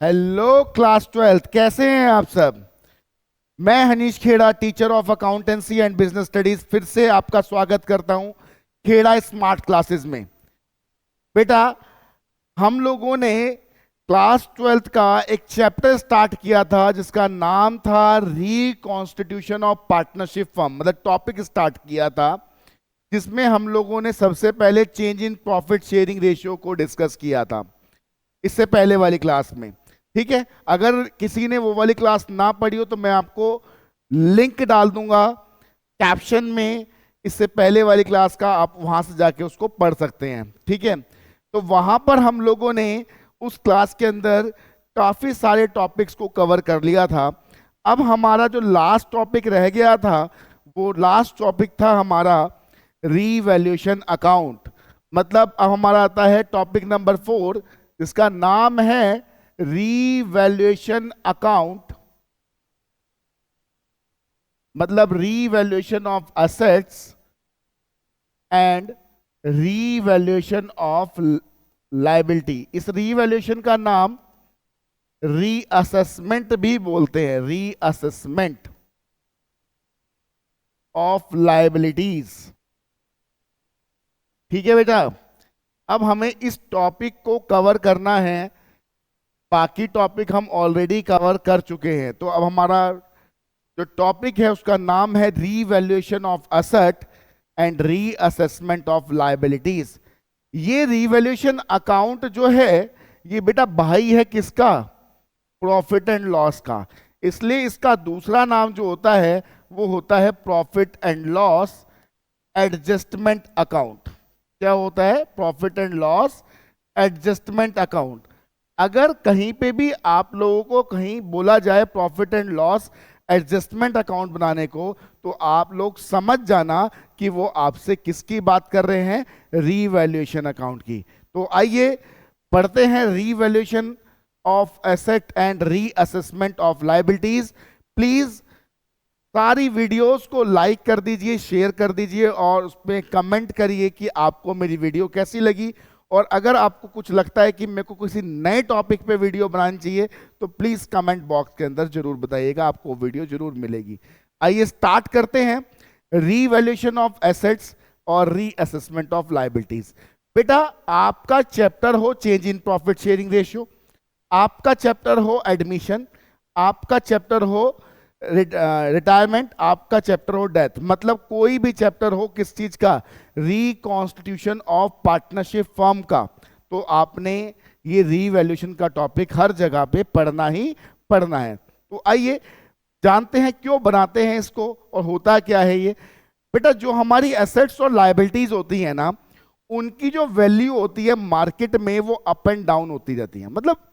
Hello class twelfth, कैसे हैं आप सब। मैं Hanish Khera, teacher of accountancy and business studies, फिर से आपका स्वागत करता हूं खेड़ा स्मार्ट क्लासेस में। बेटा, हम लोगों ने क्लास ट्वेल्थ का एक चैप्टर स्टार्ट किया था जिसका नाम था रिकॉन्स्टिट्यूशन ऑफ पार्टनरशिप फर्म, मतलब टॉपिक स्टार्ट किया था जिसमें हम लोगों ने सबसे पहले change in profit sharing ratio को डिस्कस किया था इससे पहले वाली क्लास में। ठीक है, अगर किसी ने वो वाली क्लास ना पढ़ी हो तो मैं आपको लिंक डाल दूंगा कैप्शन में, इससे पहले वाली क्लास का, आप वहां से जाके उसको पढ़ सकते हैं। ठीक है, तो वहां पर हम लोगों ने उस क्लास के अंदर काफी सारे टॉपिक्स को कवर कर लिया था। अब हमारा जो लास्ट टॉपिक रह गया था, वो लास्ट टॉपिक था हमारा रीवैल्यूएशन अकाउंट। मतलब अब हमारा आता है टॉपिक नंबर 4, जिसका नाम है रीवैल्यूएशन अकाउंट, मतलब revaluation of assets and revaluation of liability. इस रीवैल्यूएशन का नाम रीअसेसमेंट भी बोलते हैं, रीअसेसमेंट ऑफ लायबिलिटीज। ठीक है बेटा, अब हमें इस टॉपिक को कवर करना है। बाकी टॉपिक हम ऑलरेडी कवर कर चुके हैं, तो अब हमारा जो टॉपिक है उसका नाम है revaluation of asset and reassessment of liabilities. ये रीवैल्यूएशन अकाउंट जो है, ये बेटा भाई है किसका? प्रॉफिट एंड लॉस का। इसलिए इसका दूसरा नाम जो होता है वो होता है profit and loss adjustment account. क्या होता है? Profit and loss adjustment account. अगर कहीं पे भी आप लोगों को कहीं बोला जाए profit and loss adjustment account बनाने को, तो आप लोग समझ जाना कि वो आपसे किसकी बात कर रहे हैं? रीवैल्यूएशन अकाउंट की। तो आइए पढ़ते हैं revaluation of asset and reassessment of liabilities. Please सारी वीडियोस को लाइक कर दीजिए, शेयर कर दीजिए और उसमें कमेंट करिए कि आपको मेरी वीडियो कैसी लगी। और अगर आपको कुछ लगता है कि मेरे को किसी नए टॉपिक पे वीडियो बनानी चाहिए तो प्लीज कमेंट बॉक्स के अंदर जरूर बताइएगा, आपको वीडियो जरूर मिलेगी। आइए स्टार्ट करते हैं रीवैल्यूएशन ऑफ एसेट्स और रीअसेसमेंट ऑफ लायबिलिटीज। बेटा, आपका चैप्टर हो change in profit sharing ratio, आपका चैप्टर हो एडमिशन, आपका चैप्टर हो रिटायरमेंट, आपका चैप्टर हो डेथ, मतलब कोई भी चैप्टर हो किस चीज का? रिकॉन्स्टिट्यूशन ऑफ पार्टनरशिप फर्म का, तो आपने ये रीवैल्यूएशन का टॉपिक हर जगह पे पढ़ना ही पढ़ना है। तो आइए जानते हैं क्यों बनाते हैं इसको और होता क्या है ये। बेटा, जो हमारी एसेट्स और लायबिलिटीज होती है ना, उनकी जो वैल्यू होती है मार्केट में वो अप एंड डाउन होती रहती है। मतलब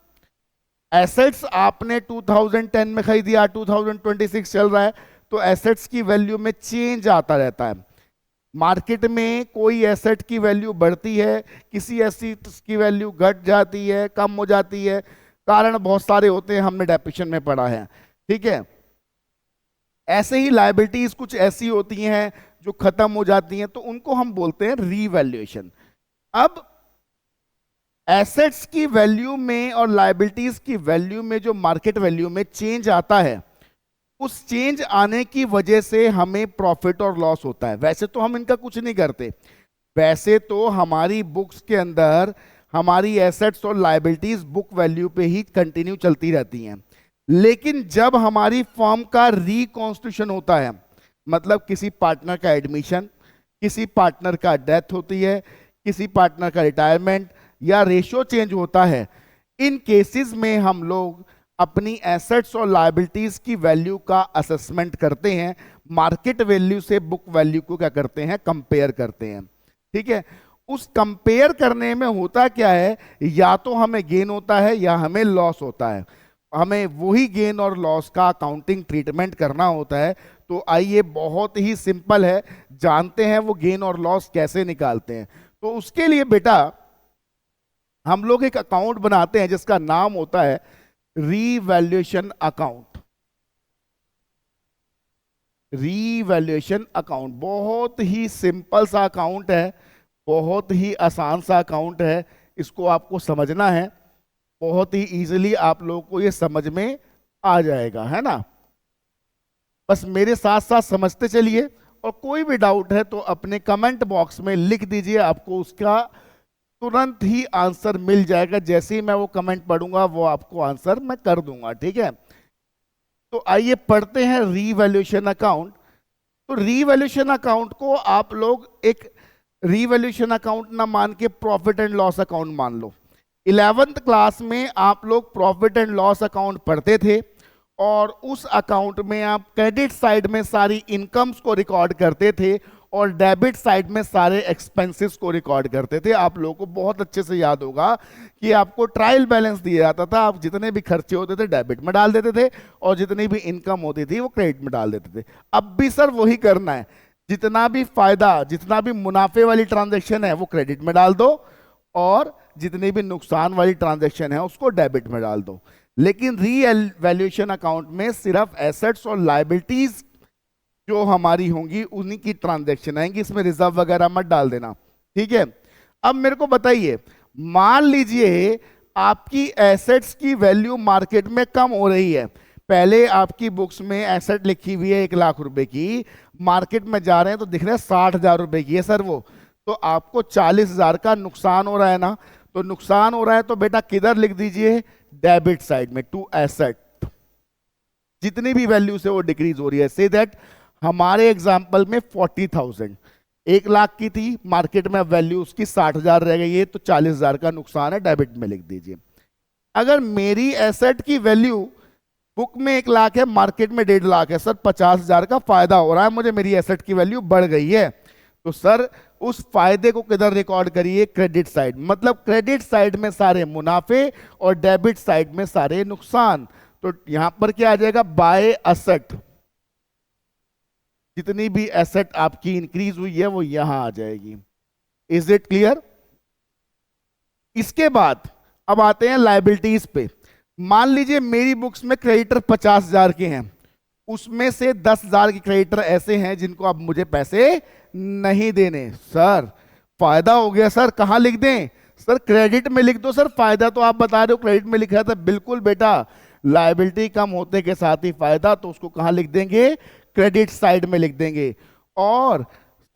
एसेट्स आपने 2010 में खरीदिया, 2026 चल रहा है, तो एसेट्स की वैल्यू में चेंज आता रहता है। मार्केट में कोई एसेट की वैल्यू बढ़ती है, किसी एसेट की वैल्यू घट जाती है, कम हो जाती है। कारण बहुत सारे होते हैं, हमने डेफिनेशन में पढ़ा है। ठीक है, ऐसे ही लायबिलिटीज कुछ ऐसी होती हैं जो खत्म हो जाती हैं, तो उनको हम बोलते हैं रीवैल्यूएशन। अब एसेट्स की वैल्यू में और लायबिलिटीज की वैल्यू में जो मार्केट वैल्यू में चेंज आता है, उस चेंज आने की वजह से हमें प्रॉफिट और लॉस होता है। वैसे तो हम इनका कुछ नहीं करते, वैसे तो हमारी बुक्स के अंदर हमारी एसेट्स और लायबिलिटीज बुक वैल्यू पे ही कंटिन्यू चलती रहती हैं। लेकिन जब हमारी फर्म का रिकॉन्स्टिट्यूशन होता है, मतलब किसी पार्टनर का एडमिशन, किसी पार्टनर का डेथ होती है, किसी पार्टनर का रिटायरमेंट या रेशियो चेंज होता है, इन केसेस में हम लोग अपनी एसेट्स और लायबिलिटीज की वैल्यू का असेसमेंट करते हैं, मार्केट वैल्यू से बुक वैल्यू को क्या करते हैं? कंपेयर करते हैं। ठीक है, उस कंपेयर करने में होता क्या है, या तो हमें गेन होता है या हमें लॉस होता है। हमें वही गेन और लॉस का अकाउंटिंग ट्रीटमेंट करना होता है। तो आइए, बहुत ही सिंपल है, जानते हैं वो गेन और लॉस कैसे निकालते हैं। तो उसके लिए बेटा हम लोग एक अकाउंट बनाते हैं जिसका नाम होता है रीवैल्यूएशन अकाउंट। रीवैल्यूएशन अकाउंट बहुत ही सिंपल सा अकाउंट है, बहुत ही आसान सा अकाउंट है, इसको आपको समझना है। बहुत ही इजीली आप लोगों को ये समझ में आ जाएगा, है ना। बस मेरे साथ साथ समझते चलिए, और कोई भी डाउट है तो अपने कमेंट बॉक्स में लिख दीजिए, आपको उसका तुरंत ही आंसर मिल जाएगा। जैसे ही मैं वो कमेंट पढ़ूंगा वो आपको आंसर मैं कर दूंगा, ठीक है। तो आइए पढ़ते हैं रीवैल्यूएशन अकाउंट। तो रीवैल्यूएशन अकाउंट को आप लोग एक रीवैल्यूएशन अकाउंट ना मान के प्रॉफिट एंड लॉस अकाउंट मान लो। 11th क्लास में आप लोग प्रॉफिट एंड लॉस अकाउंट पढ़ते थे, और उस अकाउंट में आप क्रेडिट साइड में सारी इनकम्स को रिकॉर्ड करते थे और डेबिट साइड में सारे एक्सपेंसेस को रिकॉर्ड करते थे। आप लोगों को बहुत अच्छे से याद होगा कि आपको ट्रायल बैलेंस दिया जाता था, आप जितने भी खर्चे होते थे डेबिट में डाल देते थे, और जितनी भी इनकम होती थी वो क्रेडिट में डाल देते थे। अब भी सर वही करना है, जितना भी फायदा, जितना भी मुनाफे वाली ट्रांजेक्शन है वो क्रेडिट में डाल दो, और जितनी भी नुकसान वाली ट्रांजेक्शन है उसको डेबिट में डाल दो। लेकिन रीवैल्यूएशन अकाउंट में सिर्फ एसेट्स और लायबिलिटीज जो हमारी होंगी उन्हीं की ट्रांजैक्शन आएंगी, इसमें रिजर्व वगैरह मत डाल देना, ठीक है। अब मेरे को बताइए, मान लीजिए आपकी एसेट्स की वैल्यू मार्केट में कम हो रही है। पहले आपकी बुक्स में एसेट लिखी हुई है 1 लाख रुपए की, मार्केट में जा रहे हैं तो दिख रहा है 60,000 रुपए की है सर वो, तो आपको 40,000 का नुकसान हो रहा है ना। तो नुकसान हो रहा है तो बेटा किधर लिख दीजिए, डेबिट साइड में, टू एसेट। जितनी भी वैल्यू से वो डिक्रीज हो रही है, से दैट हमारे एग्जाम्पल में 40,000 1 लाख की थी, मार्केट में वैल्यू उसकी 60,000 रह गई है, तो 40,000 का नुकसान है, डेबिट में लिख दीजिए। अगर मेरी एसेट की वैल्यू बुक में 1 लाख है, मार्केट में 1.5 लाख है, सर 50,000 का फायदा हो रहा है मुझे, मेरी एसेट की वैल्यू बढ़ गई है, तो सर उस फायदे को किधर रिकॉर्ड करिए, क्रेडिट साइड। मतलब क्रेडिट साइड में सारे मुनाफे और डेबिट साइड में सारे नुकसान। तो यहां पर क्या आ जाएगा, बाय एसेट। जितनी भी एसेट आपकी इंक्रीज हुई है वो यहां आ जाएगी। Is it clear? इसके बाद अब आते हैं लायबिलिटीज पे। मान लीजिए मेरी बुक्स में क्रेडिटर 50,000 के हैं, उसमें से 10,000 के क्रेडिटर ऐसे हैं जिनको अब मुझे पैसे नहीं देने। सर फायदा हो गया सर, कहां लिख दें? सर क्रेडिट में लिख दो सर, फायदा तो आप बता रहे हो क्रेडिट में लिखा था। बिल्कुल बेटा, लायबिलिटी कम होते के साथ ही फायदा, तो उसको कहां लिख देंगे, क्रेडिट साइड में लिख देंगे। और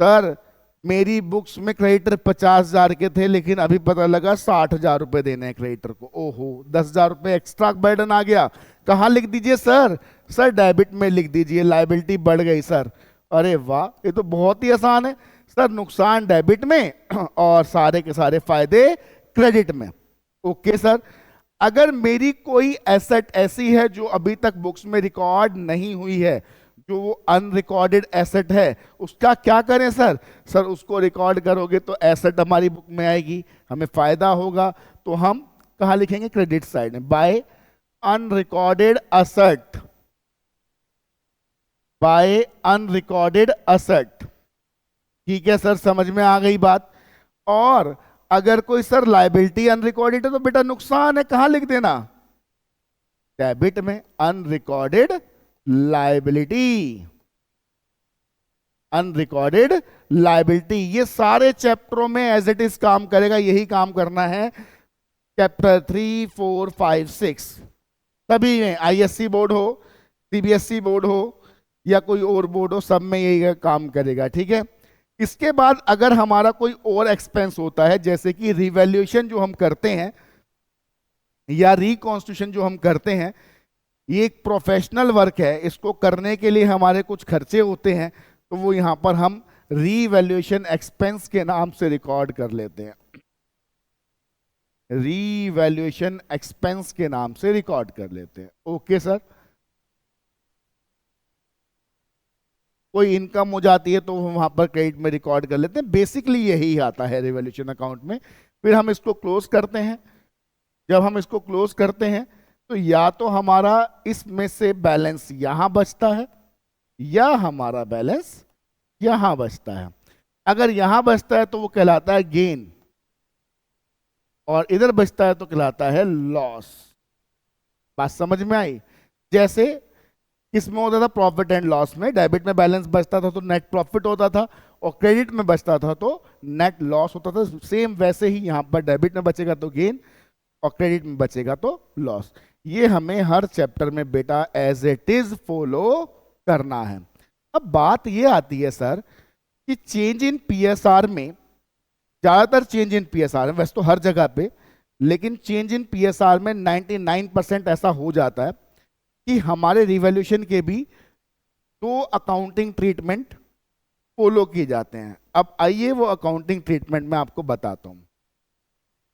सर मेरी बुक्स में क्रेडिटर 50,000 के थे, लेकिन अभी पता लगा 60,000 रुपए देने हैं क्रेडिटर को, ओहो 10,000 रुपए एक्स्ट्रा बर्डन आ गया, कहां लिख दीजिए सर? सर डेबिट में लिख दीजिए, लायबिलिटी बढ़ गई सर। अरे वाह, ये तो बहुत ही आसान है सर, नुकसान डेबिट में और सारे के सारे फायदे क्रेडिट में। Okay sir. अगर मेरी कोई एसेट ऐसी है जो अभी तक बुक्स में रिकॉर्ड नहीं हुई है, जो वो अनरिकॉर्डेड एसेट है, उसका क्या करें सर? सर उसको रिकॉर्ड करोगे तो एसेट हमारी बुक में आएगी, हमें फायदा होगा, तो हम कहां लिखेंगे, क्रेडिट साइड में, by unrecorded asset, by unrecorded asset. ठीक है सर, समझ में आ गई बात। और अगर कोई सर लायबिलिटी अनरिकॉर्डेड है तो बेटा नुकसान है, कहां लिख देना, डेबिट में, अनरिकॉर्डेड लायबिलिटी, अनरिकॉर्डेड लायबिलिटी। ये सारे चैप्टरों में एज इट इज काम करेगा, यही काम करना है चैप्टर 3, 4, 5, 6 सभी में, आईएससी बोर्ड हो, सीबीएसई बोर्ड हो या कोई और बोर्ड हो, सब में यही काम करेगा, ठीक है। इसके बाद अगर हमारा कोई और एक्सपेंस होता है, जैसे कि रिवैल्यूएशन जो हम करते हैं या रिकॉन्स्टिट्यूशन जो हम करते हैं, ये एक प्रोफेशनल वर्क है, इसको करने के लिए हमारे कुछ खर्चे होते हैं, तो वो यहां पर हम रीवैल्यूएशन एक्सपेंस के नाम से रिकॉर्ड कर लेते हैं, रीवैल्यूएशन एक्सपेंस के नाम से रिकॉर्ड कर लेते हैं। Okay sir. कोई इनकम हो जाती है तो वहां पर क्रेडिट में रिकॉर्ड कर लेते हैं, बेसिकली यही आता है रिवैल्यूएशन अकाउंट में। फिर हम इसको क्लोज करते हैं। जब हम इसको क्लोज करते हैं तो या तो हमारा इसमें से बैलेंस यहां बचता है या हमारा बैलेंस यहां बचता है। अगर यहां बचता है तो वो कहलाता है गेन, और इधर बचता है तो कहलाता है लॉस। बात समझ में आई? जैसे किसमें होता था, प्रॉफिट एंड लॉस में, डेबिट में बैलेंस बचता था तो नेट प्रॉफिट होता था, और क्रेडिट में बचता था तो नेट लॉस होता था। सेम वैसे ही यहां पर डेबिट में बचेगा तो गेन, और क्रेडिट में बचेगा तो लॉस। ये हमें हर चैप्टर में बेटा एज इट इज फॉलो करना है। अब बात ये आती है सर कि चेंज इन पीएसआर में, ज्यादातर चेंज इन पीएसआर में, वैसे तो हर जगह पे, लेकिन चेंज इन पीएसआर में 99% ऐसा हो जाता है कि हमारे रिवॉल्यूशन के भी दो अकाउंटिंग ट्रीटमेंट फॉलो किए जाते हैं। अब आइए वो अकाउंटिंग ट्रीटमेंट मैं आपको बताता हूं।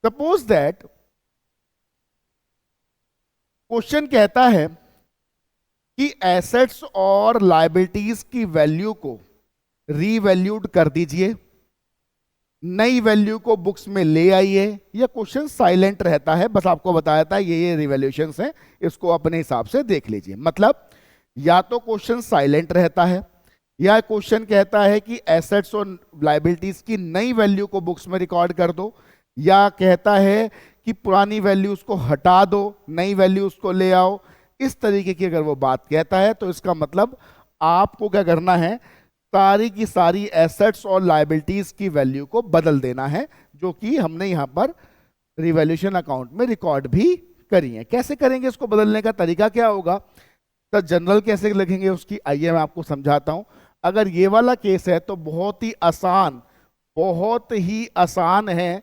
सपोज दैट क्वेश्चन कहता है कि एसेट्स और लायबिलिटीज की वैल्यू को रीवैल्यूड कर दीजिए, नई वैल्यू को बुक्स में ले आइए। यह क्वेश्चन साइलेंट रहता है, बस आपको बताया था ये रिवैल्यूएशंस हैं, इसको अपने हिसाब से देख लीजिए। मतलब या तो क्वेश्चन साइलेंट रहता है, या क्वेश्चन कहता है कि एसेट्स और लायबिलिटीज की नई वैल्यू को बुक्स में रिकॉर्ड कर दो, या कहता है कि पुरानी वैल्यूज को हटा दो, नई वैल्यूज को ले आओ। इस तरीके की अगर वो बात कहता है तो इसका मतलब आपको क्या करना है, सारी की सारी एसेट्स और लायबिलिटीज की वैल्यू को बदल देना है, जो कि हमने यहां पर रिवैल्यूएशन अकाउंट में रिकॉर्ड भी करी है। कैसे करेंगे इसको बदलने का तरीका क्या होगा, तो जनरल कैसे लिखेंगे उसकी, आइए मैं आपको समझाता हूं। अगर ये वाला केस है तो बहुत ही आसान है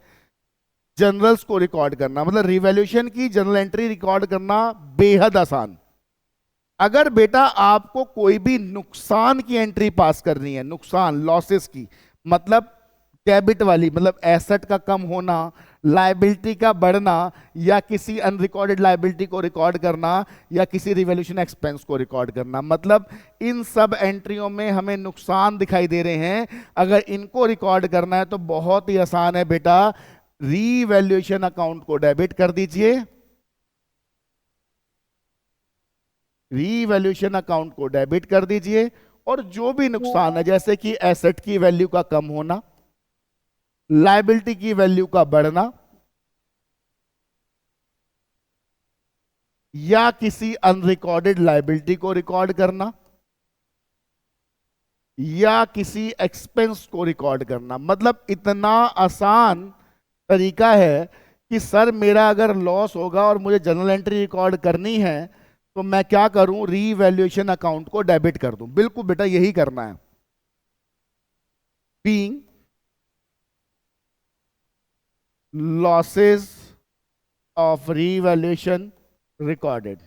जनरल्स को रिकॉर्ड करना, मतलब रिवैल्यूएशन की जनरल एंट्री रिकॉर्ड करना बेहद आसान। अगर बेटा आपको कोई भी नुकसान की एंट्री पास करनी है, नुकसान लॉसेस की, मतलब डेबिट वाली, मतलब एसेट का कम होना, लायबिलिटी का बढ़ना, या किसी अनरिकॉर्डेड लायबिलिटी को रिकॉर्ड करना, या किसी रिवैल्यूएशन एक्सपेंस को रिकॉर्ड करना, मतलब इन सब एंट्रियों में हमें नुकसान दिखाई दे रहे हैं। अगर इनको रिकॉर्ड करना है तो बहुत ही आसान है बेटा, रीवैल्यूएशन अकाउंट को डेबिट कर दीजिए, रीवैल्यूएशन अकाउंट को डेबिट कर दीजिए, और जो भी नुकसान है, जैसे कि एसेट की वैल्यू का कम होना, लायबिलिटी की वैल्यू का बढ़ना, या किसी अनरिकॉर्डेड लायबिलिटी को रिकॉर्ड करना, या किसी एक्सपेंस को रिकॉर्ड करना, मतलब इतना आसान तरीका है कि सर मेरा अगर लॉस होगा और मुझे जर्नल एंट्री रिकॉर्ड करनी है तो मैं क्या करूं, रीवैल्यूएशन अकाउंट को डेबिट कर दूं। बिल्कुल बेटा यही करना है। Being losses of revaluation recorded.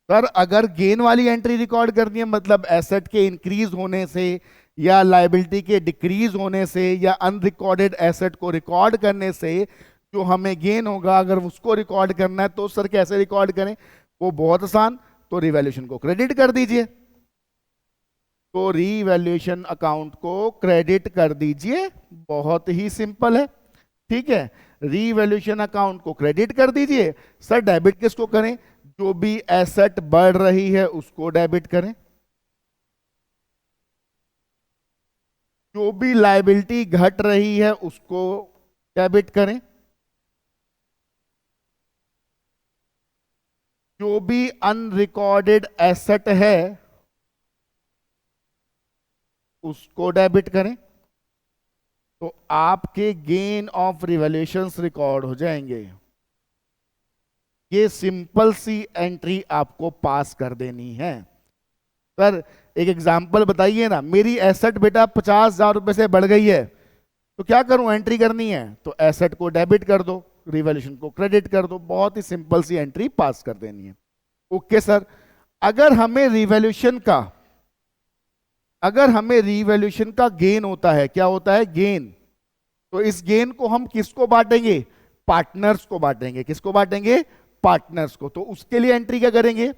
Sir अगर गेन वाली एंट्री रिकॉर्ड करनी है, मतलब एसेट के इंक्रीज होने से या लायबिलिटी के डिक्रीज होने से या अनरिकॉर्डेड एसेट को रिकॉर्ड करने से जो हमें गेन होगा, अगर उसको रिकॉर्ड करना है तो सर कैसे रिकॉर्ड करें, वो बहुत आसान, तो रिवैल्यूएशन को क्रेडिट कर दीजिए। तो रीवैल्यूएशन अकाउंट को क्रेडिट कर दीजिए, बहुत ही सिंपल है। ठीक है, रीवैल्यूएशन अकाउंट को क्रेडिट कर दीजिए। सर डेबिट किसको करें, जो भी एसेट बढ़ रही है उसको डेबिट करें, जो भी लायबिलिटी घट रही है उसको डेबिट करें, जो भी अनरिकॉर्डेड एसेट है उसको डेबिट करें, तो आपके गेन ऑफ रिवैल्यूएशंस रिकॉर्ड हो जाएंगे। ये सिंपल सी एंट्री आपको पास कर देनी है। सर एक एग्जांपल बताइए ना, मेरी एसेट बेटा 50,000 रुपए से बढ़ गई है तो क्या करूं, एंट्री करनी है तो एसेट को डेबिट कर दो, रिवैल्यूएशन को क्रेडिट कर दो, बहुत ही सिंपल सी एंट्री पास कर देनी है। ओके सर, अगर हमें रिवैल्यूएशन का गेन होता है, क्या होता है गेन, तो इस गेन को हम किसको बांटेंगे, पार्टनर्स को बांटेंगे। किसको बांटेंगे, पार्टनर्स को। तो उसके लिए एंट्री क्या करेंगे,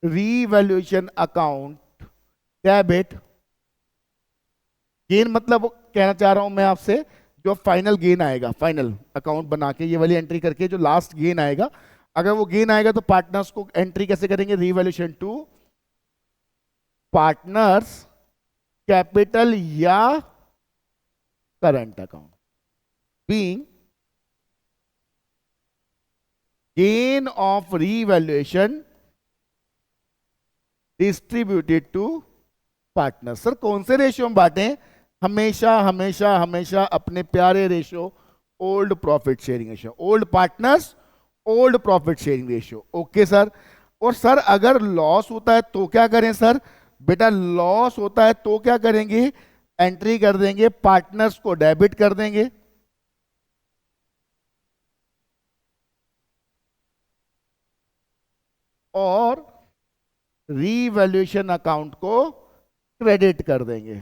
रीवैल्यूएशन अकाउंट डेबिट गेन, मतलब कहना चाह रहा हूं मैं आपसे, जो फाइनल गेन आएगा, फाइनल अकाउंट बना के ये वाली एंट्री करके जो लास्ट गेन आएगा, अगर वो गेन आएगा तो पार्टनर्स को एंट्री कैसे करेंगे, रीवैल्यूएशन टू पार्टनर्स कैपिटल या current account, being gain of revaluation distributed to partner. Sir कौन से रेशियो में बांटें, हमेशा हमेशा हमेशा अपने प्यारे ratio old profit sharing ratio, old partners old profit sharing ratio. Okay sir. और सर अगर लॉस होता है तो क्या करें सर? बेटा लॉस होता है तो क्या करेंगे? एंट्री कर देंगे, पार्टनर्स को डेबिट कर देंगे, और रीवैल्यूएशन अकाउंट को क्रेडिट कर देंगे।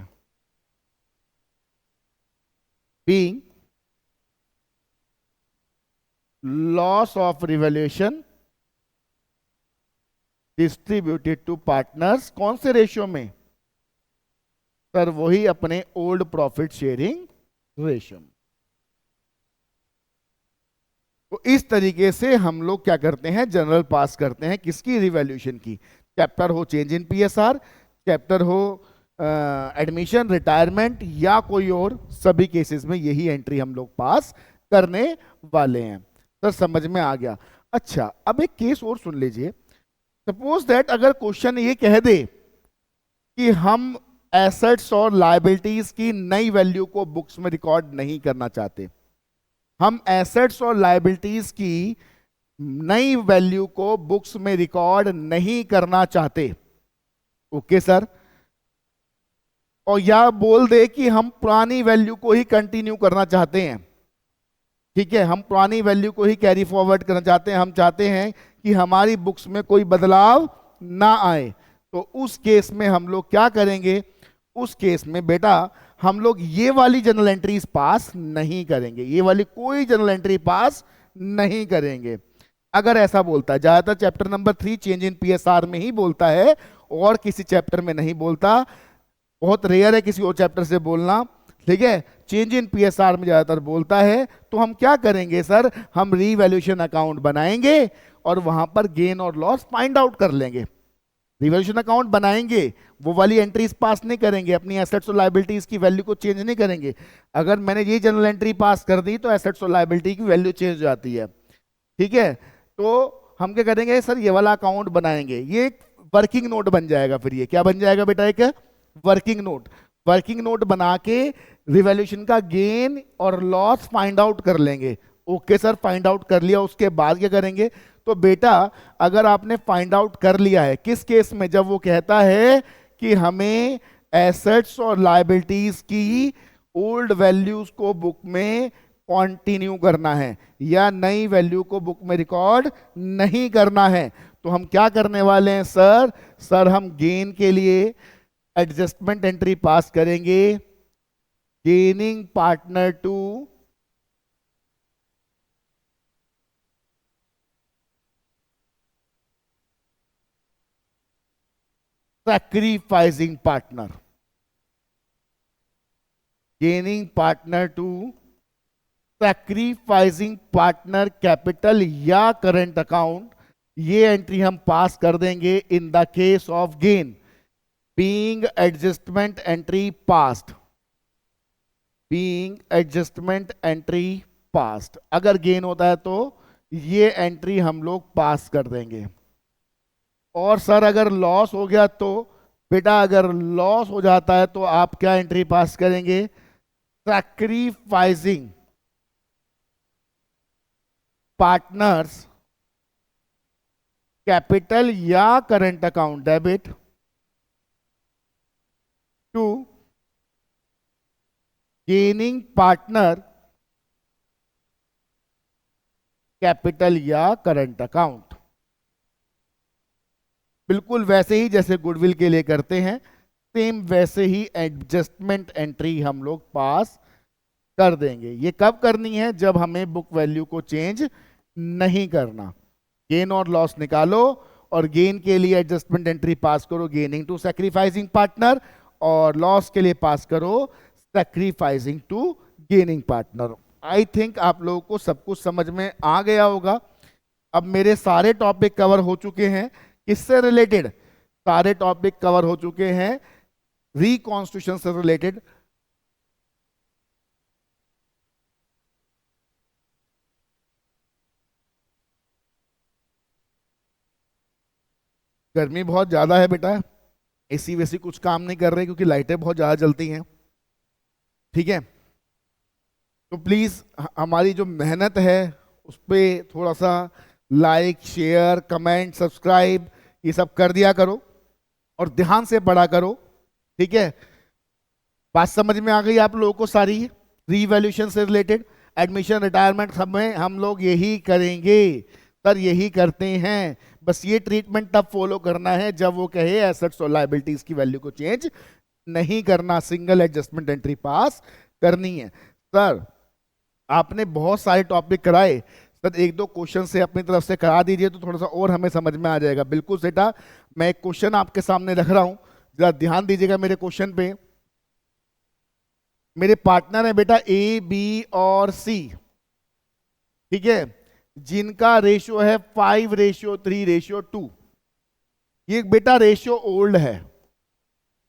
Being loss of revaluation distributed to partners, कौन से रेशियो में सर? वही अपने ओल्ड प्रॉफिट शेयरिंग रेशियो में। तो इस तरीके से हम लोग क्या करते हैं? जनरल पास करते हैं, किसकी? रिवैल्यूएशन की। चैप्टर हो चेंज इन पीएसआर, चैप्टर हो एडमिशन, रिटायरमेंट या कोई और, सभी केसेस में यही एंट्री हम लोग पास करने वाले हैं। सर समझ में आ गया? अच्छा अब एक केस और सुन लीजिए। सपोज दैट अगर क्वेश्चन ये कह दे कि हम एसेट्स और लायबिलिटीज की नई वैल्यू को बुक्स में रिकॉर्ड नहीं करना चाहते, हम एसेट्स और लायबिलिटीज की नई वैल्यू को बुक्स में रिकॉर्ड नहीं करना चाहते। Okay sir. और या बोल दे कि हम पुरानी वैल्यू को ही कंटिन्यू करना चाहते हैं, ठीक है, हम पुरानी वैल्यू को ही कैरी फॉरवर्ड करना चाहते हैं, हम चाहते हैं कि हमारी बुक्स में कोई बदलाव ना आए। तो उस केस में हम लोग क्या करेंगे? उस केस में बेटा हम लोग ये वाली जनरल एंट्रीज पास नहीं करेंगे, ये वाली कोई जनरल एंट्री पास नहीं करेंगे। अगर ऐसा बोलता है, ज्यादातर chapter number 3 change in PSR में ही बोलता है और किसी चैप्टर में नहीं बोलता, बहुत रेयर है किसी और चैप्टर से बोलना, ठीक है, चेंज इन पीएसआर में ज्यादातर बोलता है। तो हम क्या करेंगे सर? हम रीवैल्यूएशन अकाउंट बनाएंगे और वहां पर गेन और लॉस फाइंड आउट कर लेंगे। रिवैल्यूएशन अकाउंट बनाएंगे, वो वाली एंट्रीज पास नहीं करेंगे, अपनी एसेट्स और लायबिलिटीज की वैल्यू को चेंज नहीं करेंगे। अगर मैंने ये जनरल एंट्री पास कर दी तो एसेट्स और लायबिलिटी की वैल्यू चेंज हो जाती है, ठीक है। तो हम क्या करेंगे सर? ये वाला अकाउंट बनाएंगे, ये एक वर्किंग नोट बन जाएगा। फिर ये क्या बन जाएगा बेटा? एक वर्किंग नोट। वर्किंग नोट बना के रिवैल्यूएशन का गेन और लॉस फाइंड आउट कर लेंगे। ओके सर, फाइंड आउट कर लिया, उसके बाद क्या करेंगे? तो बेटा अगर आपने फाइंड आउट कर लिया है, किस केस में? जब वो कहता है कि हमें एसेट्स और लायबिलिटीज की ओल्ड वैल्यूज को बुक में कंटिन्यू करना है या नई वैल्यू को बुक में रिकॉर्ड नहीं करना है, तो हम क्या करने वाले हैं सर? सर हम गेन के लिए एडजस्टमेंट एंट्री पास करेंगे, gaining partner to sacrificing partner, gaining partner to sacrificing partner capital या करंट अकाउंट, ये एंट्री हम पास कर देंगे in the case of gain, being adjustment entry passed, being adjustment entry passed. अगर gain होता है तो ये एंट्री हम लोग पास कर देंगे। और सर अगर लॉस हो गया तो बेटा अगर लॉस हो जाता है तो आप क्या एंट्री पास करेंगे? सैक्रिफाइसिंग पार्टनर्स कैपिटल या current account debit to gaining partner capital या करंट अकाउंट। बिल्कुल वैसे ही जैसे गुडविल के लिए करते हैं, सेम वैसे ही एडजस्टमेंट एंट्री हम लोग पास कर देंगे। ये कब करनी है? जब हमें बुक वैल्यू को चेंज नहीं करना। गेन और लॉस निकालो और गेन के लिए एडजस्टमेंट एंट्री पास करो, गेनिंग टू सैक्रिफाइसिंग पार्टनर, और लॉस के लिए पास करो sacrificing to gaining partner. I think आप लोगों को सब कुछ समझ में आ गया होगा। अब मेरे सारे टॉपिक कवर हो चुके हैं, किससे रिलेटेड? सारे टॉपिक कवर हो चुके हैं रिकॉन्स्टिट्यूशन से रिलेटेड। गर्मी बहुत ज्यादा है बेटा, एसी वैसी कुछ काम नहीं कर रहे क्योंकि लाइटें बहुत ज्यादा जलती हैं, ठीक है। तो प्लीज हमारी जो मेहनत है उस पर थोड़ा सा लाइक, शेयर, कमेंट, सब्सक्राइब ये सब कर दिया करो और ध्यान से पढ़ा करो, ठीक है। बात समझ में आ गई आप लोगों को सारी? रीवैल्यूएशन से रिलेटेड, एडमिशन, रिटायरमेंट, सब में हम लोग यही करेंगे सर, यही करते हैं। बस ये ट्रीटमेंट तब फॉलो करना है जब वो कहे एसेट्स और लायबिलिटीज की वैल्यू को चेंज नहीं करना, सिंगल एडजस्टमेंट एंट्री पास करनी है। सर आपने बहुत सारे टॉपिक कराए, सर एक दो क्वेश्चन से अपनी तरफ से करा दीजिए तो थोड़ा सा और हमें समझ में आ जाएगा। बिल्कुल सेटा, मैं एक क्वेश्चन आपके सामने रख रहा हूं, जरा ध्यान दीजिएगा मेरे क्वेश्चन पे। मेरे पार्टनर है बेटा ए, बी और सी, ठीक है, जिनका रेशियो है 5:3:2। ये बेटा रेशियो ओल्ड है,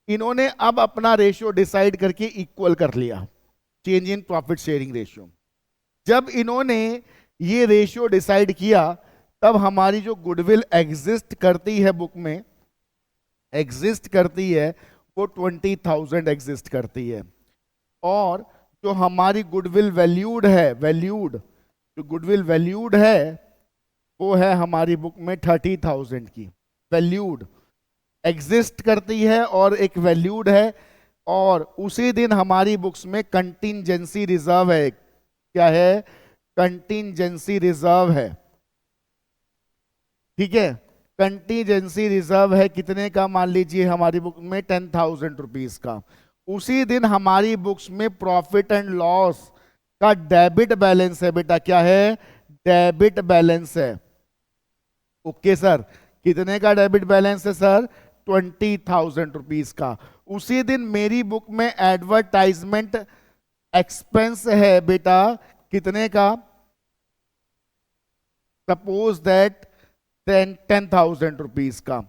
इन्होंने अब अपना रेशियो डिसाइड करके इक्वल कर लिया, change in profit sharing ratio. जब इन्होंने ये रेशियो डिसाइड किया तब हमारी जो गुडविल एग्जिस्ट करती है बुक में, एग्जिस्ट करती है वो 20,000 एग्जिस्ट करती है, और जो हमारी गुडविल वैल्यूड है, वैल्यूड जो गुडविल वैल्यूड है वो है हमारी बुक में 30,000 की। वैल्यूड एग्जिस्ट करती है और एक वैल्यूड है, और उसी दिन हमारी बुक्स में कंटिंजेंसी रिजर्व है। क्या है? कंटिंजेंसी रिजर्व है, ठीक है। कंटिंजेंसी रिजर्व है कितने का? मान लीजिए हमारी बुक में 10,000 रुपीज का। उसी दिन हमारी बुक्स में प्रॉफिट एंड लॉस का डेबिट बैलेंस है बेटा। क्या है? डेबिट बैलेंस है। ओके सर, कितने का डेबिट बैलेंस है सर? 20,000 रुपीज का। उसी दिन मेरी बुक में एडवर्टाइजमेंट एक्सपेंस है बेटा, कितने का? सपोज दैट 10,000 रुपीज का,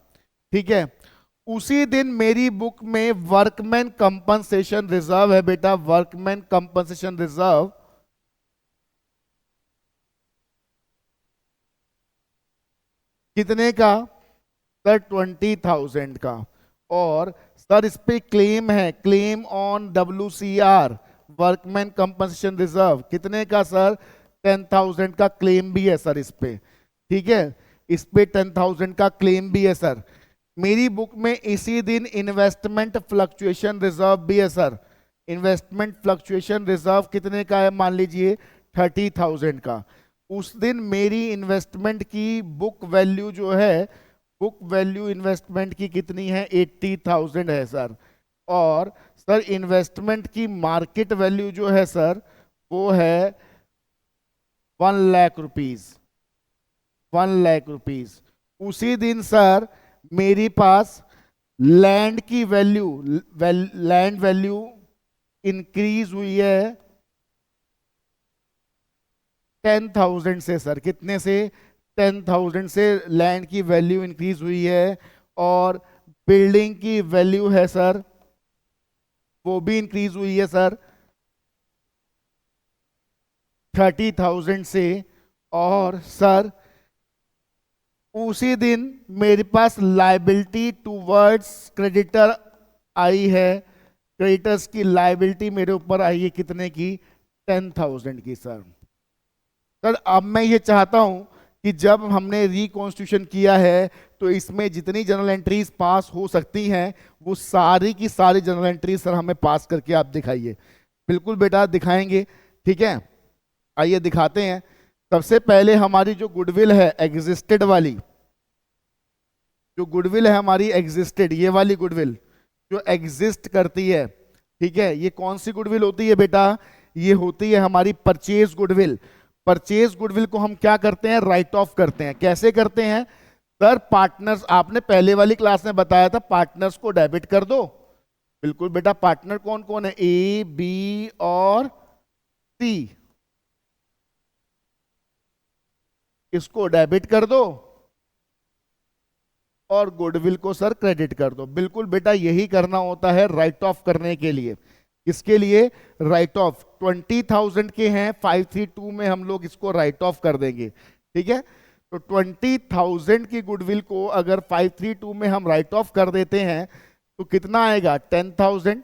ठीक है। उसी दिन मेरी बुक में वर्कमैन कंपनसेशन रिजर्व है बेटा, वर्कमैन कंपनसेशन रिजर्व कितने का सर? 20,000 का। और सर इस पे क्लेम है, claim on WCR, workman compensation reserve कितने का सर? 10,000 का क्लेम भी है सर इस पे, ठीक है। इस पे 10,000 का क्लेम भी है सर। मेरी बुक में इसी दिन इन्वेस्टमेंट फ्लक्चुएशन रिजर्व भी है सर। इन्वेस्टमेंट फ्लक्चुएशन रिजर्व कितने का है? मान लीजिए 30,000 का। उस दिन मेरी इन्वेस्टमेंट की बुक वैल्यू जो है, बुक वैल्यू इन्वेस्टमेंट की कितनी है? 80,000 है सर। और सर इन्वेस्टमेंट की मार्केट वैल्यू जो है सर वो है 1 लाख रुपीज, 1 लाख रुपीज। उसी दिन सर मेरे पास लैंड की वैल्यू, लैंड वैल्यू इंक्रीज हुई है 10,000 से सर। कितने से? 10,000 से लैंड की वैल्यू इंक्रीज हुई है। और बिल्डिंग की वैल्यू है सर वो भी इंक्रीज हुई है सर 30,000 से। और सर उसी दिन मेरे पास लायबिलिटी टूवर्ड्स क्रेडिटर आई है, क्रेडिटर्स की लायबिलिटी मेरे ऊपर आई है कितने की? 10,000 की सर। सर अब मैं ये चाहता हूं कि जब हमने रिकॉन्स्टिट्यूशन किया है तो इसमें जितनी जनरल एंट्रीज पास हो सकती हैं वो सारी की सारी जनरल एंट्रीज सर हमें पास करके आप दिखाइए। बिल्कुल बेटा दिखाएंगे, ठीक है। आइए दिखाते हैं। सबसे पहले हमारी जो गुडविल है एग्जिस्टेड वाली, जो गुडविल है हमारी एग्जिस्टेड, ये वाली गुडविल जो एग्जिस्ट करती है, ठीक है। ये कौन सी गुडविल होती है बेटा? ये होती है हमारी परचेज गुडविल। परचेज गुडविल को हम क्या करते हैं? राइट ऑफ करते हैं। कैसे करते हैं सर? पार्टनर्स, आपने पहले वाली क्लास में बताया था पार्टनर्स को डेबिट कर दो। बिल्कुल बेटा, पार्टनर कौन कौन है? ए, बी और सी, इसको डेबिट कर दो और गुडविल को सर क्रेडिट कर दो। बिल्कुल बेटा यही करना होता है राइट ऑफ करने के लिए। इसके लिए राइट ऑफ 20,000 के हैं, 532 में हम लोग इसको राइट ऑफ कर देंगे, ठीक है। तो 20,000 की गुडविल को अगर 532 में हम राइट ऑफ कर देते हैं तो कितना आएगा? 10,000,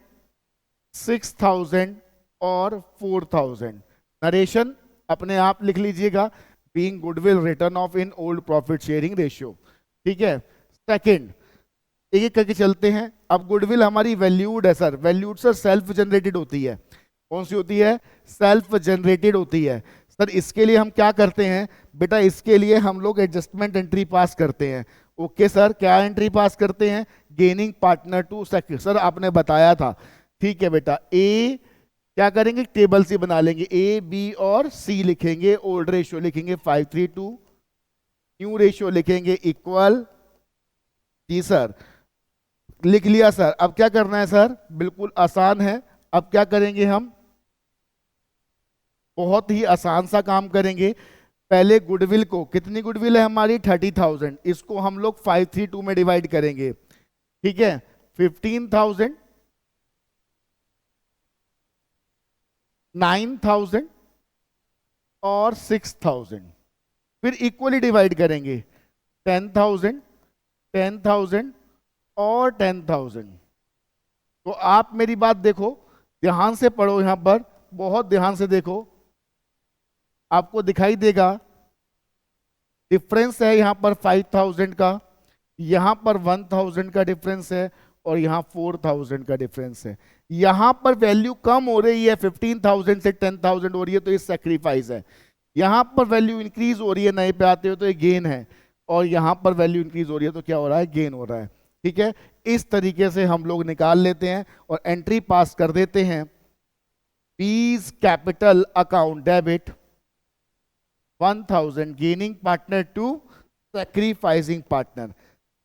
6,000 और 4,000। नरेशन अपने आप लिख लीजिएगा, being goodwill return of in old profit sharing ratio. ठीक है, सेकंड, एक एक करके चलते हैं। अब गुडविल हमारी वैल्यूड है sir, valued sir self generated होती है। कौन सी होती है? सेल्फ जनरेटेड होती है सर। इसके लिए हम क्या करते हैं बेटा? इसके लिए हम लोग एडजस्टमेंट एंट्री पास करते हैं। ओके सर, क्या एंट्री पास करते हैं? Gaining partner to secretary, sir आपने बताया था। ठीक है बेटा, ए क्या करेंगे? टेबल सी बना लेंगे, ए बी और सी लिखेंगे, ओल्ड रेशियो लिखेंगे 5:3:2, न्यू रेशियो लिखेंगे इक्वल। जी सर, लिख लिया सर। अब क्या करना है सर? बिल्कुल आसान है। अब क्या करेंगे हम? बहुत ही आसान सा काम करेंगे। पहले गुडविल को, कितनी गुडविल है हमारी? 30,000, इसको हम लोग 5:3:2 में डिवाइड करेंगे। ठीक है, 15,000, 9,000 और 6,000, फिर इक्वली डिवाइड करेंगे 10,000, 10,000 और 10,000। तो आप मेरी बात देखो, ध्यान से पढ़ो, यहां पर बहुत ध्यान से देखो, आपको दिखाई देगा डिफरेंस है यहां पर 5,000 का, यहां पर 1,000 का डिफरेंस है और यहां 4,000 का डिफरेंस है। यहां पर वैल्यू कम हो रही है, 15,000 से 10,000 हो रही है, तो ये सेक्रीफाइस है। यहां पर वैल्यू इंक्रीज हो रही है, नए पे आते हो तो ये गेन है, और यहां पर वैल्यू इंक्रीज हो रही है तो क्या हो रहा है? गेन हो रहा है। ठीक है, इस तरीके से हम लोग निकाल लेते हैं और एंट्री पास कर देते हैं। B's capital account debit 1,000 gaining partner to sacrificing partner,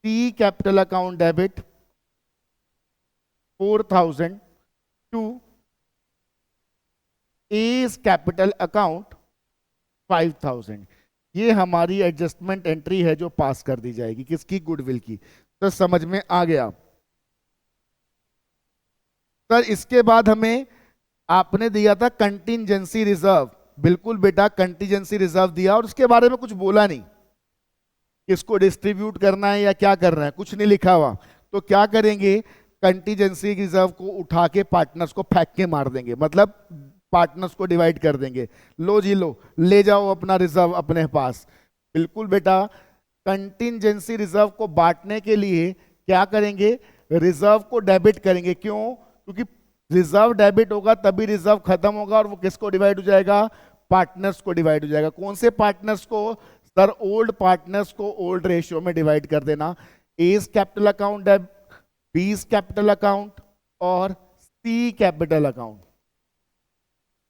C capital account debit 4,000 to A's capital account 5,000। ये हमारी एडजस्टमेंट एंट्री है जो पास कर दी जाएगी, किसकी? गुडविल की। तो समझ में आ गया सर। इसके बाद हमें आपने दिया था कंटिजेंसी रिजर्व। बिल्कुल बेटा, कंटिजेंसी रिजर्व दिया और उसके बारे में कुछ बोला नहीं, किसको डिस्ट्रीब्यूट करना है या क्या करना है, कुछ नहीं लिखा हुआ। तो क्या करेंगे? कंटीजेंसी रिजर्व को उठा के पार्टनर्स को फेंक के मार देंगे, मतलब पार्टनर्स को डिवाइड कर देंगे। लो जी लो, ले जाओ अपना रिजर्व अपने पास। बिल्कुल बेटा, कंटीजेंसी रिजर्व को बांटने के लिए क्या करेंगे? रिजर्व को डेबिट करेंगे। क्यों? क्योंकि रिजर्व डेबिट होगा तभी रिजर्व खत्म होगा, और वो किसको डिवाइड हो जाएगा? पार्टनर्स को डिवाइड हो जाएगा। कौन से पार्टनर्स को सर? ओल्ड पार्टनर्स को ओल्ड रेशियो में डिवाइड कर देना। A's capital account, B's capital account और सी कैपिटल अकाउंट।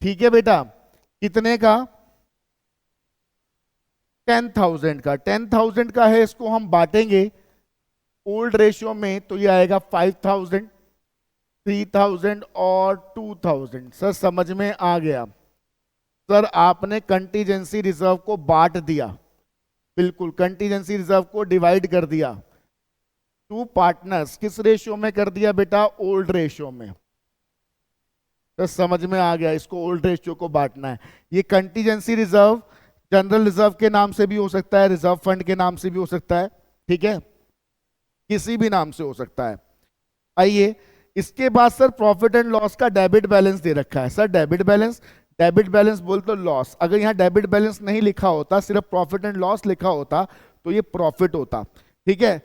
ठीक है बेटा, कितने का? 10,000 का। 10,000 का है, इसको हम बांटेंगे ओल्ड रेशियो में, तो ये आएगा 5,000, 3,000 और 2,000। सर समझ में आ गया? सर आपने कंटीजेंसी रिजर्व को बांट दिया, बिल्कुल कंटीजेंसी रिजर्व को डिवाइड कर दिया टू पार्टनर्स। किस रेशियो में कर दिया बेटा? ओल्ड रेशियो में। तो समझ में आ गया, इसको ओल्ड रेशियो को बांटना है। ये कंटीजेंसी रिजर्व जनरल रिजर्व के नाम से भी हो सकता है, रिजर्व फंड के नाम से भी हो सकता है। ठीक है, किसी भी नाम से हो सकता है। आइए, इसके बाद सर प्रॉफिट एंड लॉस का डेबिट बैलेंस दे रखा है। Sir debit balance, debit balance बोल तो लॉस, अगर यहाँ डेबिट बैलेंस नहीं लिखा होता, सिर्फ प्रॉफिट एंड लॉस लिखा होता तो ये प्रॉफिट होता। ठीक है,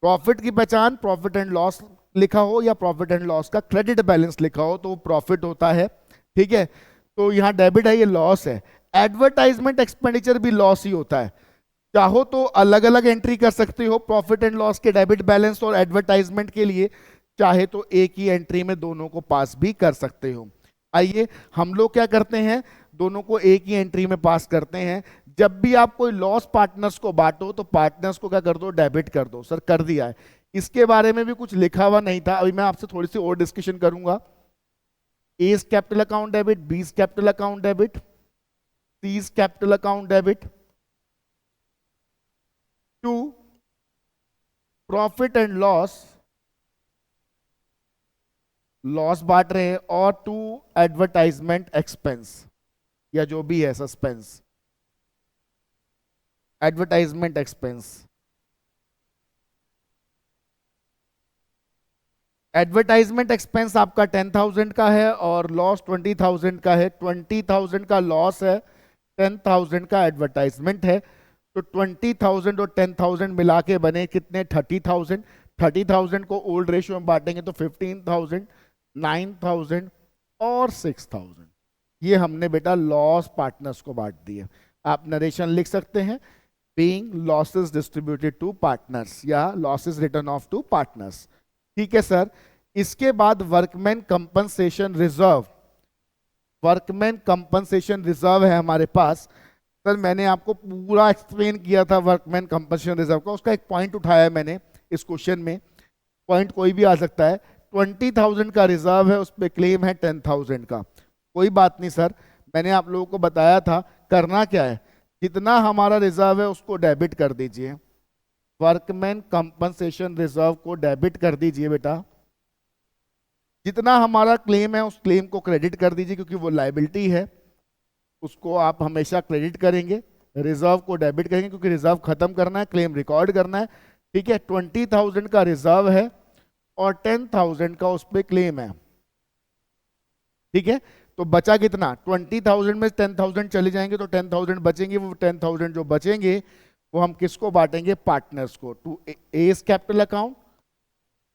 प्रॉफिट की पहचान प्रॉफिट एंड लॉस लिखा हो या प्रॉफिट एंड लॉस का क्रेडिट बैलेंस लिखा हो तो वो प्रॉफिट होता है। ठीक है, तो यहाँ डेबिट है, ये लॉस है। एडवर्टाइजमेंट एक्सपेंडिचर भी लॉस ही होता है। चाहो तो अलग अलग एंट्री कर सकते हो प्रॉफिट एंड लॉस के डेबिट बैलेंस और एडवर्टाइजमेंट के लिए, चाहे तो एक ही एंट्री में दोनों को पास भी कर सकते हो। आइए, हम लोग क्या करते हैं? दोनों को एक ही एंट्री में पास करते हैं। जब भी आप कोई लॉस पार्टनर्स को बांटो तो पार्टनर्स को क्या कर दो? डेबिट कर दो। सर कर दिया है। इसके बारे में भी कुछ लिखा हुआ नहीं था, अभी मैं आपसे थोड़ी सी और डिस्कशन करूंगा। A's capital account debit, B's capital account debit, C's capital account debit to profit and loss, loss बांट रहे हैं, और टू एडवर्टाइजमेंट एक्सपेंस या जो भी है suspense, advertisement expense. Advertisement expense आपका 10,000 का है और लॉस 20,000 का है। 20,000 का लॉस है, 10,000 का एडवर्टाइजमेंट है। तो 20,000 और 10,000 मिला के बने कितने? 30,000। 30,000 को ओल्ड रेशियो में बांटेंगे तो 15,000, 9,000 और 6,000। ये हमने बेटा लॉस पार्टनर्स को बांट दिए। आप नरेशन लिख सकते हैं, being losses distributed to partners या losses written off to partners। ठीक है सर। इसके बाद workman compensation reserve. Workman compensation reserve है हमारे पास। सर मैंने आपको पूरा एक्सप्लेन किया था वर्कमैन कंपनसेशन रिजर्व का, उसका एक पॉइंट उठाया मैंने इस क्वेश्चन में। पॉइंट कोई भी आ सकता है। 20,000 का रिजर्व है, उस पर क्लेम है 10,000 का। कोई बात नहीं सर, मैंने आप लोगों को बताया था करना क्या है, जितना हमारा रिजर्व है उसको डेबिट कर दीजिए। वर्कमैन कंपनसेशन रिजर्व को डेबिट कर दीजिए बेटा। जितना हमारा क्लेम है उस क्लेम को क्रेडिट कर दीजिए, क्योंकि वो लायबिलिटी है, उसको आप हमेशा क्रेडिट करेंगे। रिजर्व को डेबिट करेंगे क्योंकि रिजर्व खत्म करना है, क्लेम रिकॉर्ड करना है। ठीक है, 20,000 का रिजर्व है और 10,000 का उस पर क्लेम है। ठीक है, तो बचा कितना? 20,000 में 10,000 चले जाएंगे तो 10,000 बचेंगे। वो 10,000 जो बचेंगे वो हम किसको बांटेंगे? पार्टनर्स को। To A's capital account,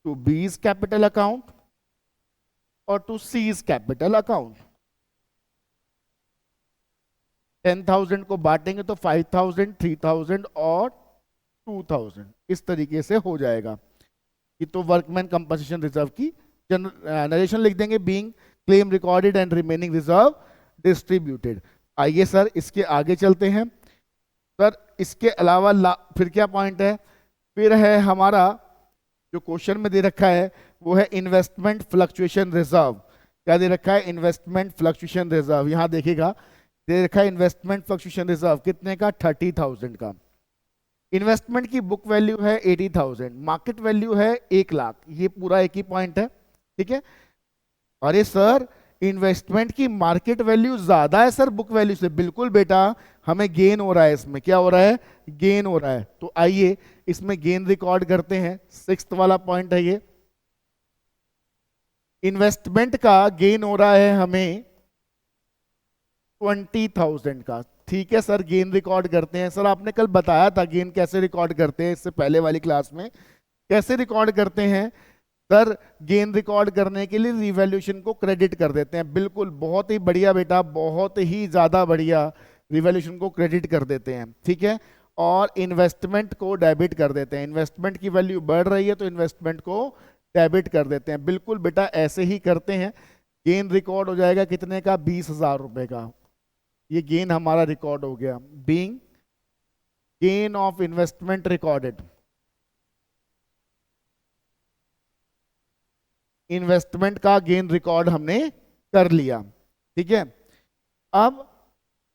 to B's capital account और टू सीज कैपिटल अकाउंट। 10,000 को बांटेंगे तो 5,000, 3,000 और 2,000 इस तरीके से हो जाएगा। ये तो वर्कमैन कंपनसेशन रिजर्व की नरेशन लिख देंगे, being claim recorded and remaining reserve distributed. आइए सर इसके आगे चलते हैं। सर इसके अलावा फिर क्या पॉइंट है? फिर है हमारा जो क्वेश्चन में दे रखा है वो है इन्वेस्टमेंट फ्लक्चुएशन रिजर्व। क्या दे रखा है? Investment fluctuation reserve. यहां देखिएगा दे रखा है इन्वेस्टमेंट फ्लक्चुएशन रिजर्व कितने का? 30,000 का। इन्वेस्टमेंट की बुक वैल्यू है 80,000, मार्केट वैल्यू है 1,00,000। ये पूरा एक ही पॉइंट है। ठीक है। अरे सर इन्वेस्टमेंट की मार्केट वैल्यू ज्यादा है सर बुक वैल्यू से। बिल्कुल बेटा, हमें गेन हो रहा है इसमें। क्या हो रहा है? गेन हो रहा है। तो आइए इसमें गेन रिकॉर्ड करते हैं। 6th वाला पॉइंट है ये। इन्वेस्टमेंट का गेन हो रहा है हमें 20,000 का। ठीक है सर, गेन रिकॉर्ड करते हैं। सर आपने कल बताया था गेन कैसे रिकॉर्ड करते हैं, इससे पहले वाली क्लास में। कैसे रिकॉर्ड करते हैं सर? गेन रिकॉर्ड करने के लिए रिवैल्यूएशन को क्रेडिट कर देते हैं। बिल्कुल, बहुत ही बढ़िया बेटा, बहुत ही ज्यादा बढ़िया। रिवैल्यूएशन को क्रेडिट कर देते हैं। ठीक है, और इन्वेस्टमेंट को डेबिट कर देते हैं। इन्वेस्टमेंट की वैल्यू बढ़ रही है तो इन्वेस्टमेंट को डेबिट कर देते हैं। बिल्कुल बेटा, ऐसे ही करते हैं। गेन रिकॉर्ड हो जाएगा कितने का? 20,000 रुपए का। ये गेन हमारा रिकॉर्ड हो गया। Being gain of investment recorded. Investment का गेन रिकॉर्ड हमने कर लिया। ठीक है, अब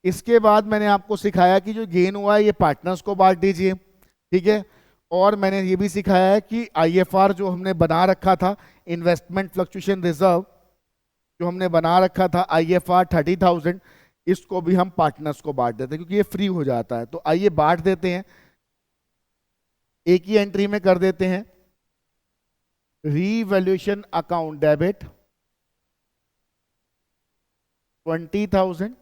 इसके बाद मैंने आपको सिखाया कि जो गेन हुआ है ये पार्टनर्स को बांट दीजिए। ठीक है, और मैंने ये भी सिखाया है कि आईएफआर जो हमने बना रखा था, इन्वेस्टमेंट फ्लक्चुएशन रिजर्व जो हमने बना रखा था, आईएफआर 30,000, इसको भी हम पार्टनर्स को बांट देते हैं क्योंकि ये फ्री हो जाता है। तो आइए बांट देते हैं, एक ही एंट्री में कर देते हैं। रीवैल्यूएशन अकाउंट डेबिट 20,000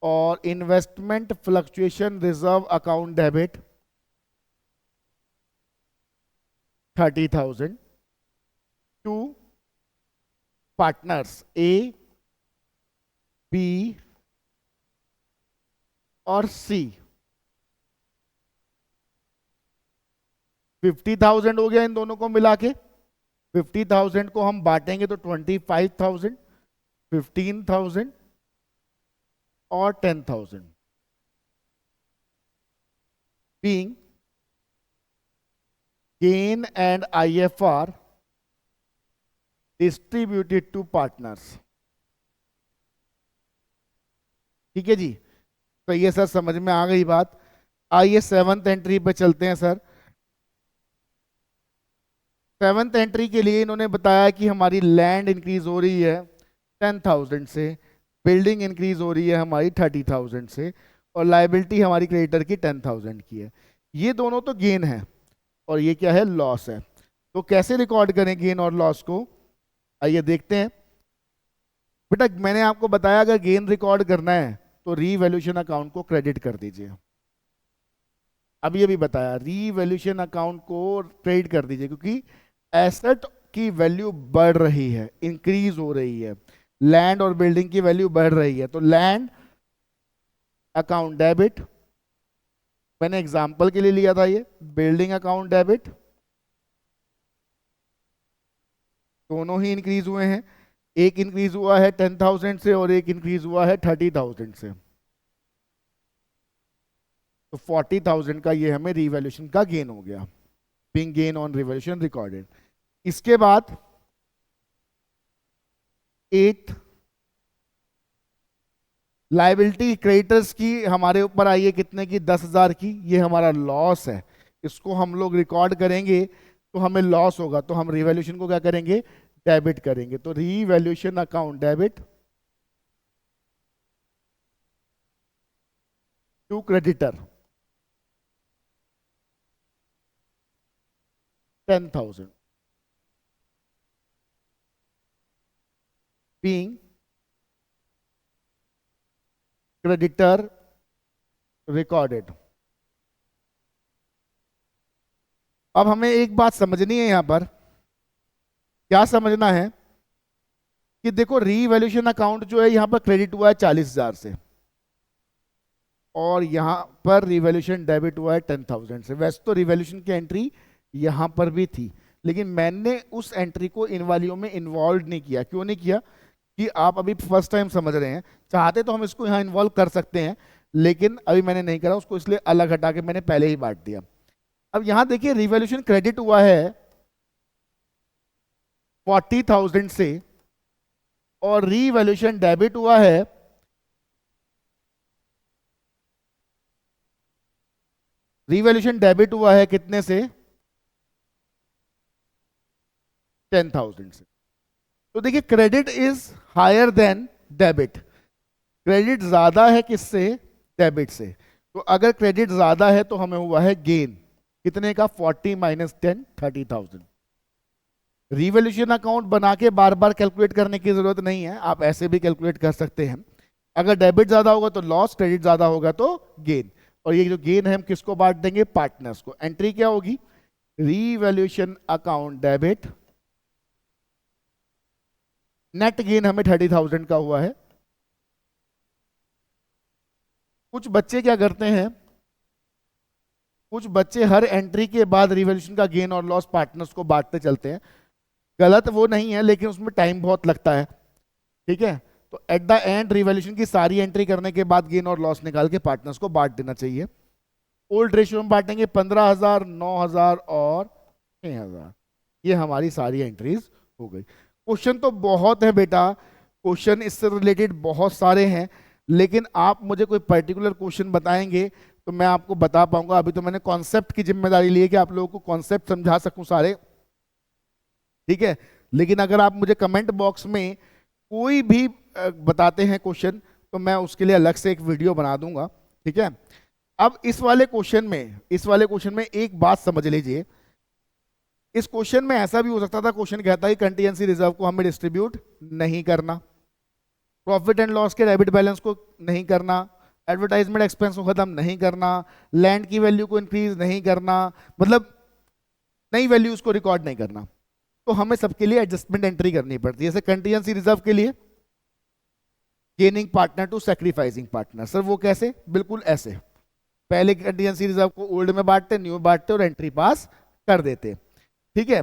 और investment fluctuation reserve account debit 30,000 to partners A, B और सी। 50,000 हो गया इन दोनों को मिला के। 50,000 को हम बांटेंगे तो 25,000, 15,000 और 10,000। Being gain and IFR distributed to partners. ठीक है जी, तो ये सर समझ में आ गई बात। आइए 7th एंट्री पे चलते हैं सर। 7th एंट्री के लिए इन्होंने बताया कि हमारी लैंड इंक्रीज हो रही है 10,000 से, बिल्डिंग इंक्रीज हो रही है हमारी 30,000 से, और लायबिलिटी हमारी क्रेडिटर की 10,000 की है। ये दोनों तो गेन है और ये क्या है? लॉस है। तो कैसे रिकॉर्ड करें गेन और लॉस को, आइए देखते हैं। बेटा मैंने आपको बताया अगर गेन रिकॉर्ड करना है तो रीवैल्यूएशन अकाउंट को क्रेडिट कर दीजिए। अभी अभी बताया रीवैल्यूएशन अकाउंट को क्रेडिट कर दीजिए, क्योंकि एसेट की वैल्यू बढ़ रही है, इंक्रीज हो रही है, लैंड और बिल्डिंग की वैल्यू बढ़ रही है। तो लैंड अकाउंट डेबिट, मैंने एग्जांपल के लिए लिया था ये, बिल्डिंग अकाउंट डेबिट, दोनों ही इंक्रीज हुए हैं। एक इंक्रीज हुआ है 10,000 से और एक इंक्रीज हुआ है 30,000 से, तो 40,000 का ये हमें रिवैल्यूएशन का गेन हो गया, being gain on revaluation recorded. इसके बाद 8 लाइबिलिटी क्रेडिटर्स की हमारे ऊपर आई है कितने की, 10,000 की, ये हमारा लॉस है। इसको हम लोग रिकॉर्ड करेंगे तो हमें लॉस होगा, तो हम रिवैल्यूएशन को क्या करेंगे, डेबिट करेंगे। तो revaluation account debit to creditor 10,000 being creditor recorded। अब हमें एक बात समझनी है यहां पर, क्या समझना है कि देखो रीवैल्यूएशन अकाउंट जो है यहां पर क्रेडिट हुआ है 40,000 से और यहां पर रिवैल्यूएशन डेबिट हुआ है 10,000 से। वैसे तो रिवैल्यूएशन की एंट्री यहां पर भी थी, लेकिन मैंने उस एंट्री को इन वालियों में इन्वॉल्व नहीं किया। क्यों नहीं किया, कि आप अभी फर्स्ट टाइम समझ रहे हैं, चाहते तो हम इसको यहां इन्वॉल्व कर सकते हैं, लेकिन अभी मैंने नहीं करा उसको, इसलिए अलग हटा के मैंने पहले ही बांट दिया। अब यहां देखिए रिवैल्यूएशन क्रेडिट हुआ है 40,000 से और रीवैल्यूएशन डेबिट हुआ है 10,000 से, 10,000 से। तो देखिए credit is higher than debit, credit ज्यादा है किससे, डेबिट से। तो अगर क्रेडिट ज्यादा है तो हमें हुआ है गेन, कितने का, 40 माइनस 10, 30,000। रिवैल्यूएशन अकाउंट बना के बार बार कैलकुलेट करने की जरूरत नहीं है, आप ऐसे भी कैलकुलेट कर सकते हैं। अगर डेबिट ज्यादा होगा तो लॉस, क्रेडिट ज्यादा होगा तो गेन। और ये जो गेन है हम किसको बांट देंगे, पार्टनर्स को। एंट्री क्या होगी, revaluation account debit, net gain हमें 30,000 का हुआ है। कुछ बच्चे क्या करते हैं, कुछ बच्चे हर एंट्री के बाद रिवैल्यूएशन का गेन और लॉस पार्टनर्स को बांटते चलते हैं। गलत वो नहीं है, लेकिन उसमें टाइम बहुत लगता है, ठीक है। तो एट द एंड रिवैल्यूएशन की सारी एंट्री करने के बाद गेन और लॉस निकाल के पार्टनर्स को बांट देना चाहिए। ओल्ड रेशियो में बांटेंगे 15,000, 9,000 और 6,000। ये हमारी सारी एंट्रीज हो गई। क्वेश्चन तो बहुत है बेटा, क्वेश्चन इससे रिलेटेड बहुत सारे हैं, लेकिन आप मुझे कोई पर्टिकुलर क्वेश्चन बताएंगे तो मैं आपको बता पाऊंगा। अभी तो मैंने कॉन्सेप्ट की जिम्मेदारी ली है कि आप लोगों को कॉन्सेप्ट समझा सकूं सारे, ठीक है। लेकिन अगर आप मुझे कमेंट बॉक्स में कोई भी बताते हैं क्वेश्चन तो मैं उसके लिए अलग से एक वीडियो बना दूंगा, ठीक है। अब इस वाले क्वेश्चन में एक बात समझ लीजिए। इस क्वेश्चन में ऐसा भी हो सकता था, क्वेश्चन कहता है कंटीजेंसी रिजर्व को हमें डिस्ट्रीब्यूट नहीं करना, प्रॉफिट एंड लॉस के डेबिट बैलेंस को नहीं करना, एडवर्टाइजमेंट एक्सपेंस को खत्म नहीं करना, लैंड की वैल्यू को इंक्रीज नहीं करना, मतलब नई वैल्यूज को रिकॉर्ड नहीं करना। तो हमें सबके लिए एडजस्टमेंट एंट्री करनी पड़ती है। जैसे कंटीजेंसी रिजर्व के लिए gaining partner to sacrificing partner, sir वो कैसे, बिल्कुल ऐसे, पहले कंटीजेंसी रिजर्व को ओल्ड में बांटते, न्यू में बांटते और एंट्री पास कर देते, ठीक है।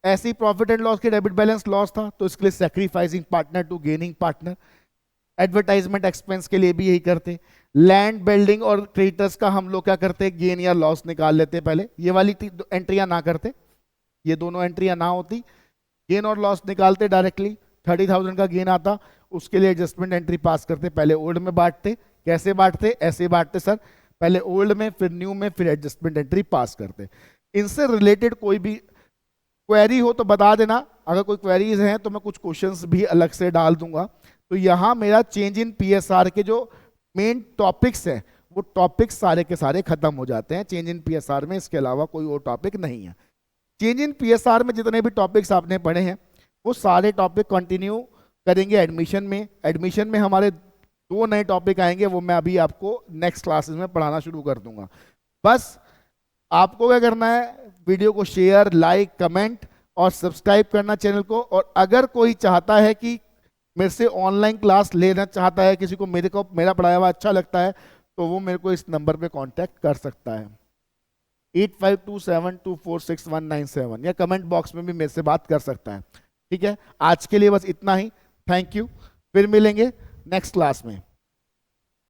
ऐसे ही प्रॉफिट एंड लॉस के डेबिट बैलेंस लॉस था तो इसके लिए sacrificing partner to gaining partner. Advertisement expense के लिए भी यही करते। लैंड बिल्डिंग और क्रेडिटर्स का हम लोग क्या करते, गेन या लॉस निकाल लेते पहले, ये वाली एंट्रियां ना करते, ये दोनों एंट्रियां ना होती, गेन और लॉस निकालते डायरेक्टली, 30,000 का गेन आता, उसके लिए एडजस्टमेंट एंट्री पास करते, पहले ओल्ड में बांटते। कैसे बांटते, ऐसे बांटते सर, पहले ओल्ड में फिर न्यू में फिर एडजस्टमेंट एंट्री पास करते। इनसे रिलेटेड कोई भी क्वेरी हो तो बता देना, अगर कोई क्वेरीज हैं तो मैं कुछ क्वेश्चंस भी अलग से डाल दूंगा। तो यहाँ मेरा चेंज इन पीएसआर के जो मेन टॉपिक्स हैं वो टॉपिक्स सारे के सारे खत्म हो जाते हैं चेंज इन पीएसआर में, इसके अलावा कोई और टॉपिक नहीं है। चेंज इन पीएसआर में जितने भी टॉपिक्स आपने पढ़े हैं वो सारे टॉपिक कंटिन्यू करेंगे एडमिशन में। एडमिशन में हमारे 2 नए टॉपिक आएंगे, वो मैं अभी आपको नेक्स्ट क्लासेस में पढ़ाना शुरू कर दूंगा। बस आपको क्या करना है, वीडियो को शेयर, लाइक, कमेंट और सब्सक्राइब करना चैनल को। और अगर कोई चाहता है कि मेरे से ऑनलाइन क्लास लेना चाहता है, किसी को मेरा पढ़ाया हुआ अच्छा लगता है, तो वो मेरे को इस नंबर पे कांटेक्ट कर सकता है 8527246197, या कमेंट बॉक्स में भी मेरे से बात कर सकता है। ठीक है, आज के लिए बस इतना ही। थैंक यू, फिर मिलेंगे नेक्स्ट क्लास में।